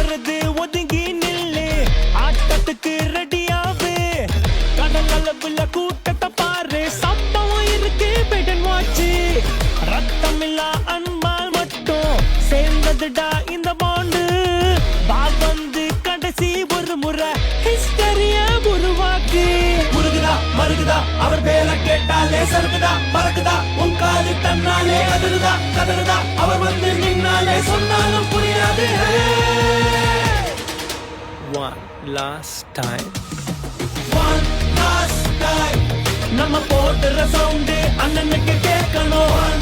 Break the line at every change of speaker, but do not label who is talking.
வருது ஒதுங்கி நில்லு ஆட்டத்துக்கு ரெடியாவு கடல் அளவுல கூட்டத்தை பாரு சம்பவம் இருக்கு பெடன் வாட்சி ரத்தம் இல்ல அன்பால் மட்டும் சேர்ந்ததுடா இந்த பாண்டு வந்து கடைசி ஒரு முறை ஹிஸ்டரிய உருவாக்கு முருகுதா மருகுதா அவர் பேர கேட்டாலே சருகுதா மறக்குதா உன் காது தன்னாலே அதிருதா கதறுதா அவர் வந்து நின்னாலே சொன்னாலும் புரியாது One last time நம்ம போடுற சவுண்டு அண்ணனுக்கு கேட்கணும்